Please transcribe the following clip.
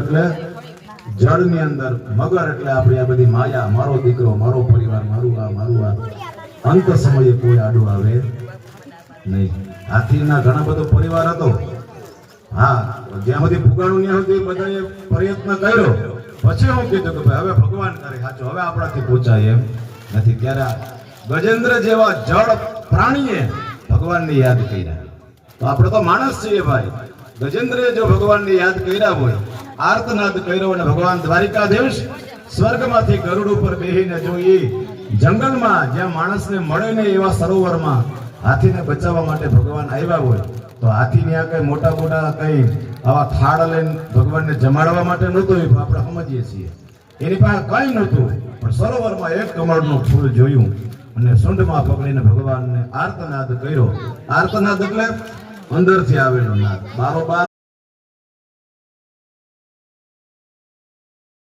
એટલે જળની અંદર, મગર એટલે આપણી આ બધી માયા, મારો દીકરો, મારો પરિવાર, મારું આ અંત સમયે કોઈ આડું આવે નહીં. હાથીના ઘણા બધો પરિવાર હતો. હા, જ્યાં સુધી ફુગાણું ત્યાં સુધી બધાએ પ્રયત્ન કર્યો. પછી હું કીધું કે ભાઈ હવે ભગવાન કરે સાચું, હવે આપણાથી પૂછાય એમ નથી. ત્યારે ગજેન્દ્ર જેવા જળ પ્રાણીએ ભગવાનને યાદ કર્યા. તો આપણે તો માણસ છીએ ભાઈ. ગજેન્દ્રે જો ભગવાનને યાદ કર્યા હોય, આર્તનાદ કર્યો, અને ભગવાન દ્વારિકાધીશ સ્વર્ગમાંથી ગરુડ ઉપર બેહીને જોઈએ જંગલમાં જ્યાં માણસને મળે ને એવા સરોવરમાં હાથીને બચાવવા માટે ભગવાન આવ્યા હોય, તો હાથીને આ કઈ મોટા કઈ આવા થાળ લઈને ભગવાનને જમાડવા માટે નહોતું. આપણે સમજીએ છીએ એની પાસે કઈ નહોતું, પણ સરોવરમાં એક કમળનું ફૂલ જોયું અને સૂંઢમાં પકડીને ભગવાનને આર્તનાદ કર્યો. આર્તનાદ એટલે અંદરથી આવેલો નાદ, બારોબાર